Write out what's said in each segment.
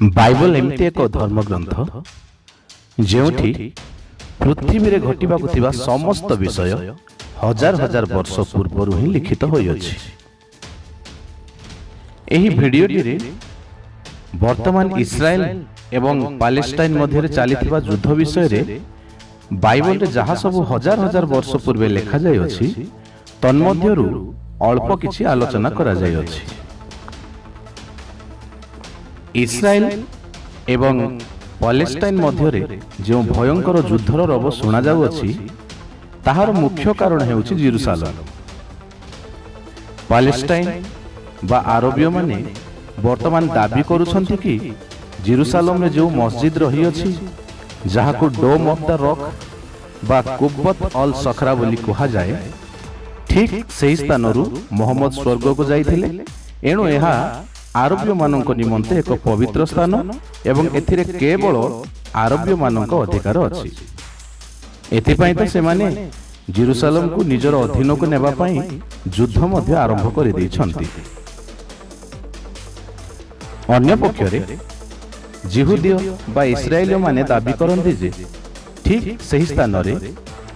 Bible एमती एक धर्मग्रंथ जेउठी पृथ्वी रे घटिबाकु थिबा समस्त विषय हजार हजार वर्ष पूर्व ही लिखित होई अछि। एही भिडियोटी रे वर्तमान इस्राएल एवं पैलेस्टाइन मध्य चलीथिबा युद्ध विषय रे बाइबल रे जहा सब हजार हजार वर्ष पूर्व लिखा जाय अछि तन्मध्यरु अल्प किछि आलोचना करा जाय अछि। इस्राएल एवं पैलेस्टाइन मध्य जो भयंकर युद्धर रब शुणा जाउछि ताहार मुख्य कारण हेउछि जेरुसालेम। पैलेस्टाइन बा अरबीय माने वर्तमान दाबी करूछंती कि जेरुसालेम रे जो मस्जिद रही अछि जहाकु डोम ऑफ द रॉक बा कुब्बत अल सखरा बोली कहा जाए, ठीक सही स्थानरू मोहम्मद स्वर्ग को जाइथिले। एणु एहा आरबीय मानक निमंते एक पवित्र स्थान एवं एथिरे केवल आरबीय मानक अधिकार अछि। एथिपाई तो से माने जेरुसालेम को निजर अधीन को नेबा पाई युद्ध मध्य आरंभ कर दैछंती। अन्य पक्षरे जिहुदीय बा इस्राएलिय माने दाबी करंती जे ठीक सही स्थान रे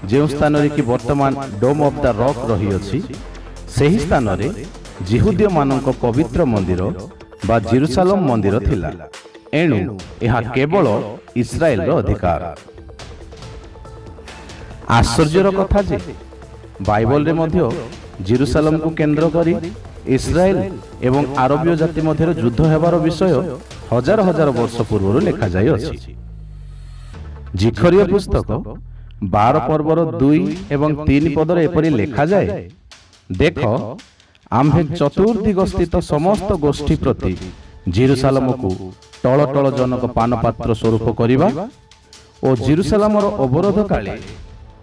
जे स्थान रे कि वर्तमान डोम ऑफ द रॉक रही अछि सही स्थान रे जिहुदीय मानक पवित्र मंदिर बा जेरुसालेम मंदिर थिला। एणु यह केवल इस्राएल रो अधिकार। आश्चर्यर कथा जे बाइबल रे मध्य जेरुसालेम को केंद्र करी इस्राएल एवं आरबीय जाति मध्य युद्ध हेबार विषय हजार हजार वर्ष पूर्व लिखा जाय अछि। जिखरिय पुस्तक 12 पर्वर 2 एवं 3 पदर एपरि लिखा जाय, देख आम्भे चतुर्दिग स्थित समस्त गोष्ठी प्रति जेरुसालेम को टल टल जनक पानपात्र स्वरूप करिबा और जेरुसालेमर अवरोध काले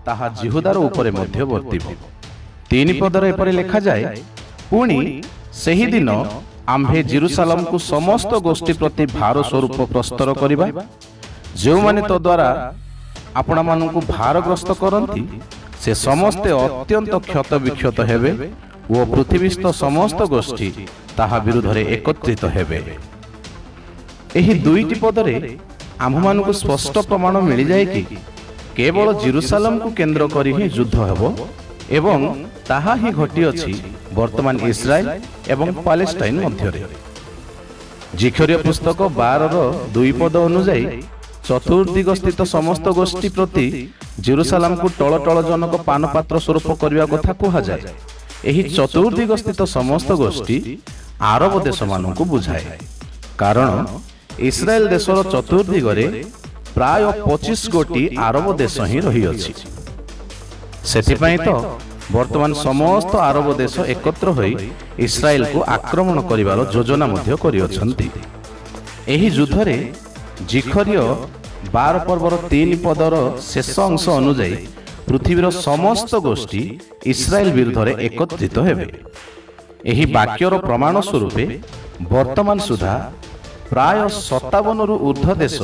ताहा जिहुदार उपरे मध्य वर्तिब। 3 पदर एपरि लिखा जाय, पुणी सही दिन आम्भे जेरुसालेम को समस्त गोष्ठी प्रति भार स्वरूप प्रस्तर करिबा। जो माने तो द्वारा आपना मानकु भारग्रस्त करंती से समस्ते अत्यंत क्षत विक्षत हेबे वो पृथ्वीस्थ समस्त गोष्ठी ताहा विरुद्ध रे एकत्रित हेबे। एही दुईटी पदरे आम्भमानकु स्पष्ट प्रमाण मिल जाए कि केवल जेरुसालेम को केंद्र करी ही युद्ध हेबो एवं ताहा ही घटी अछि वर्तमान इस्राएल एवं पैलेस्टाइन मध्य रे। जिखरिय पुस्तक 12 रो 2 पद अनुसार चतुर्दिग स्थित समस्त गोष्ठी प्रति जेरुसालेम को टल टल जनक पानपात्र स्वरूप करबा कथा कहा जाए। एही चतुर्दिग स्थित समस्त गोष्ठी आरब देश मानकु बुझाए, कारण इस्राएल देशर चतुर्दिग रे प्राय 25 गोटी आरब देश ही रही अछि। सेथिपाई तो वर्तमान समस्त आरब देश एकत्र होई इस्राएल को आक्रमण करिवार योजना मध्य करि अछंती। एही युद्ध रे जिखरिय 12 पर्वर 3 पदर शेष अंश अनुसार पृथ्वीर समस्त गोष्ठी इस्राएल विरुद्ध रे एकत्रित हेबे। एही वाक्यर प्रमाण स्वरूपे वर्तमान सुधा प्राय 57 रु ऊर्ध्व देश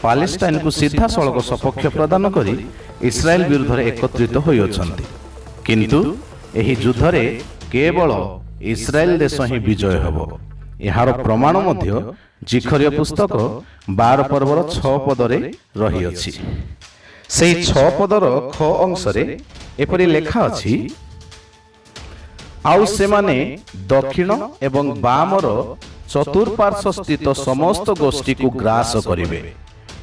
पैलेस्टाइन को सीधा सड़क सपक्ष प्रदान करी इस्राएल विरुद्ध रे एकत्रित होई अछंती। किंतु एही युद्ध रे केवल इस्राएल देश ही विजय हेबो। एहार प्रमाण मध्य जिखरिय पुस्तक 12 पर्वर 6 पदरे रही अछि। सेही 6 पदर ख अंश रे एपरि लेखा अछि, आउ सेमाने दक्षिण एवं बामर चतुर्पार्श्व स्थित समस्त गोष्ठी को ग्रास करिवे।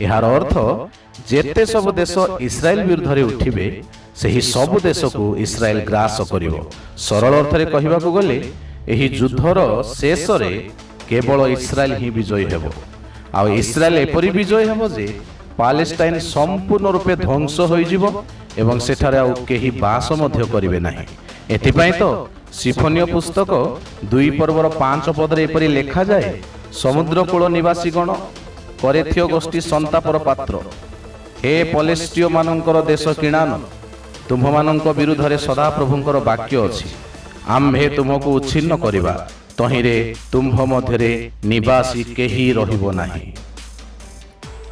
एहार अर्थ जेते सब देश इस्राएल विरुद्ध रे उठिबे सेही सब देश को इस्राएल ग्रास करिवो। सरल अर्थ रे कहिबाकू गले एही युद्धर शेष रे केवल इस्राएल ही विजयी हेबो। आ इस्राएल एपरि विजयी हेबो जे पैलेस्टाइन संपूर्ण रूपे ध्वंस होई जिवो एवं सेठारे आ केही बास मध्य करिवे नाही। एथिपाई तो सिफोनिय पुस्तक 2 पर्वर 5 पदरे एपरि लेखा जाए, समुद्र कूल निवासी गण करेथिय गोष्ठी संतापर पात्र, हे पलेस्टियो मानकर देश किणान, तुम मानक विरुद्ध रे सदा प्रभुंकर वाक्य अछि, आम्भे तुमको उच्छिन्न करिबा, तहिरे तुम्भ मध्यरे निवासी केही रहिबो नाही।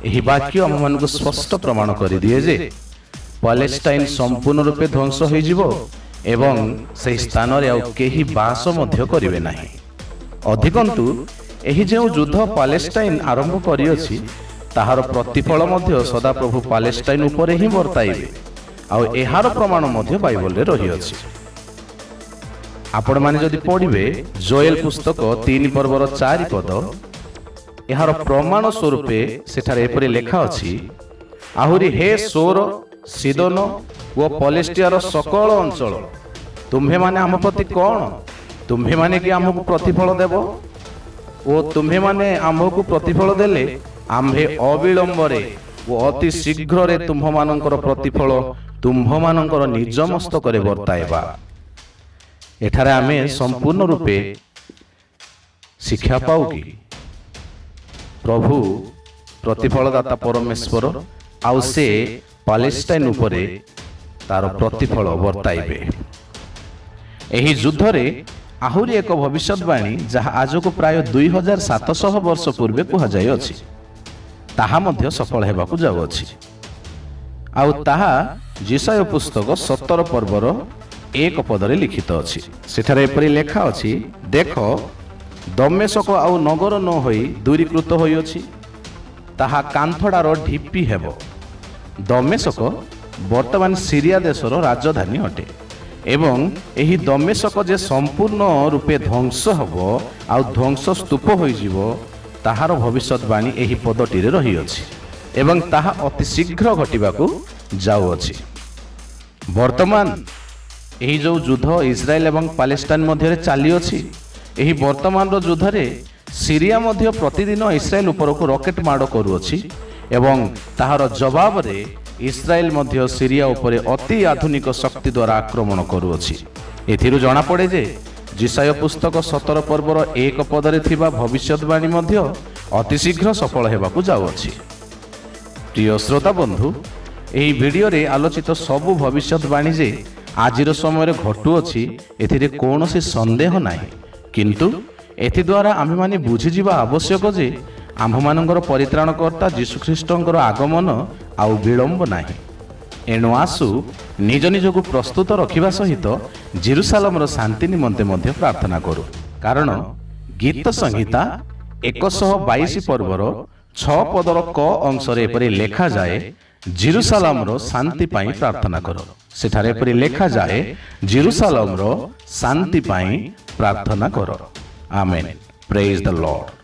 ଏହି ବାକ୍ୟ ଆମମାନଙ୍କୁ ସ୍ପଷ୍ଟ ପ୍ରମାଣ କରିଦିଏ ଯେ ପାଲେଷ୍ଟାଇନ ସମ୍ପୂର୍ଣ୍ଣ ରୂପେ ଧ୍ୱଂସ ହୋଇଯିବ ଏବଂ ସେହି ସ୍ଥାନରେ ଆଉ କେହି ବାସ ମଧ୍ୟ କରିବେ ନାହିଁ। ଅଧିକନ୍ତୁ ଏହି ଯେଉଁ ଯୁଦ୍ଧ ପାଲେଷ୍ଟାଇନ ଆରମ୍ଭ କରିଅଛି ତାହାର ପ୍ରତିଫଳ ମଧ୍ୟ ସଦାପ୍ରଭୁ ପାଲେଷ୍ଟାଇନ ଉପରେ ହିଁ ବର୍ତ୍ତାଇବେ। ଆଉ ଏହାର ପ୍ରମାଣ ମଧ୍ୟ ବାଇବଲରେ ରହିଅଛି। ଆପଣମାନେ ଯଦି ପଢ଼ିବେ ଜୋଏଲ ପୁସ୍ତକ 3 ପର୍ବର 4 ପଦ, ଏହାର ପ୍ରମାଣ ସ୍ୱରୂପେ ସେଠାରେ ଏପରି ଲେଖା ଅଛି, ଆହୁରି ହେ ସୋର, ସିଦୋନ ଓ ପଲେଷ୍ଟିଆର ସକଳ ଅଞ୍ଚଳ, ତୁମ୍ଭେମାନେ ଆମ ପ୍ରତି କ'ଣ? ତୁମ୍ଭେମାନେ କି ଆମକୁ ପ୍ରତିଫଳ ଦେବ? ଓ ତୁମ୍ଭେମାନେ ଆମକୁ ପ୍ରତିଫଳ ଦେଲେ ଆମ୍ଭେ ଅବିଳମ୍ବରେ ଓ ଅତି ଶୀଘ୍ରରେ ତୁମ୍ଭମାନଙ୍କର ପ୍ରତିଫଳ ତୁମ୍ଭମାନଙ୍କର ନିଜ ମସ୍ତକରେ ବର୍ତ୍ତାଇବା। ଏଠାରେ ଆମେ ସମ୍ପୂର୍ଣ୍ଣ ରୂପେ ଶିକ୍ଷା ପାଉ କି ପ୍ରଭୁ ପ୍ରତିଫଳଦାତା ପରମେଶ୍ୱର ଆଉ ସେ ପାଲେଷ୍ଟାଇନ ଉପରେ ତାର ପ୍ରତିଫଳ ବର୍ତ୍ତାଇବେ। ଏହି ଯୁଦ୍ଧରେ ଆହୁରି ଏକ ଭବିଷ୍ୟତବାଣୀ ଯାହା ଆଜକୁ ପ୍ରାୟ 2700 ବର୍ଷ ପୂର୍ବେ କୁହାଯାଇଅଛି ତାହା ମଧ୍ୟ ସଫଳ ହେବାକୁ ଯାଉଅଛି। ଆଉ ତାହା ଯିଶାୟ ପୁସ୍ତକ 17 ପର୍ବର 1 ପଦରେ ଲିଖିତ ଅଛି। ସେଠାରେ ଏପରି ଲେଖା ଅଛି, ଦେଖ ଦମେଶକ ଆଉ ନଗର ନ ହୋଇ ଦୂରୀକୃତ ହୋଇଅଛି, ତାହା କାନ୍ଥଡ଼ାର ଢିପି ହେବ। ଦମେଶକ ବର୍ତ୍ତମାନ ସିରିଆ ଦେଶର ରାଜଧାନୀ ଅଟେ ଏବଂ ଏହି ଦମେଶକ ଯେ ସମ୍ପୂର୍ଣ୍ଣ ରୂପେ ଧ୍ୱଂସ ହେବ ଆଉ ଧ୍ୱଂସ ସ୍ତୂପ ହୋଇଯିବ ତାହାର ଭବିଷ୍ୟତବାଣୀ ଏହି ପଦଟିରେ ରହିଅଛି ଏବଂ ତାହା ଅତି ଶୀଘ୍ର ଘଟିବାକୁ ଯାଉଅଛି। ବର୍ତ୍ତମାନ ଏହି ଯେଉଁ ଯୁଦ୍ଧ ଇସ୍ରାଏଲ ଏବଂ ପାଲେଷ୍ଟାଇନ ମଧ୍ୟରେ ଚାଲିଅଛି, ଏହି ବର୍ତ୍ତମାନର ଯୁଦ୍ଧରେ ସିରିଆ ମଧ୍ୟ ପ୍ରତିଦିନ ଇସ୍ରାଏଲ ଉପରକୁ ରକେଟ ମାଡ଼ କରୁଅଛି ଏବଂ ତାହାର ଜବାବରେ ଇସ୍ରାଏଲ ମଧ୍ୟ ସିରିଆ ଉପରେ ଅତି ଆଧୁନିକ ଶକ୍ତି ଦ୍ୱାରା ଆକ୍ରମଣ କରୁଅଛି। ଏଥିରୁ ଜଣାପଡ଼େ ଯେ ଯିଶାୟ ପୁସ୍ତକ 17 ପର୍ବର 1 ପଦରେ ଥିବା ଭବିଷ୍ୟତବାଣୀ ମଧ୍ୟ ଅତି ଶୀଘ୍ର ସଫଳ ହେବାକୁ ଯାଉଅଛି। ପ୍ରିୟ ଶ୍ରୋତା ବନ୍ଧୁ, ଏହି ଭିଡ଼ିଓରେ ଆଲୋଚିତ ସବୁ ଭବିଷ୍ୟତବାଣୀ ଯେ ଆଜିର ସମୟରେ ଘଟୁଅଛି ଏଥିରେ କୌଣସି ସନ୍ଦେହ ନାହିଁ, କିନ୍ତୁ ଏଥିଦ୍ୱାରା ଆମେମାନେ ବୁଝିଯିବା ଆବଶ୍ୟକ ଯେ ଆମ୍ଭମାନଙ୍କର ପରିତ୍ରାଣକର୍ତ୍ତା ଯୀଶୁଖ୍ରୀଷ୍ଟଙ୍କର ଆଗମନ ଆଉ ବିଳମ୍ବ ନାହିଁ। ଏଣୁ ଆସୁ ନିଜ ନିଜକୁ ପ୍ରସ୍ତୁତ ରଖିବା ସହିତ ଜେରୁସାଲେମର ଶାନ୍ତି ନିମନ୍ତେ ମଧ୍ୟ ପ୍ରାର୍ଥନା କରୁ। କାରଣ ଗୀତ ସଂହିତା 122 ପର୍ବର 6 ପଦର କ ଅଂଶରେ ଏପରି ଲେଖାଯାଏ, ଜେରୁସାଲେମର ଶାନ୍ତି ପାଇଁ ପ୍ରାର୍ଥନା କର। ସେଠାରେ ଏପରି ଲେଖାଯାଏ, ଜେରୁସାଲେମର ଶାନ୍ତି ପାଇଁ ପ୍ରାର୍ଥନା କର। ଆମେନ୍। ପ୍ରେଜ୍ ଦ ଲର୍ଡ।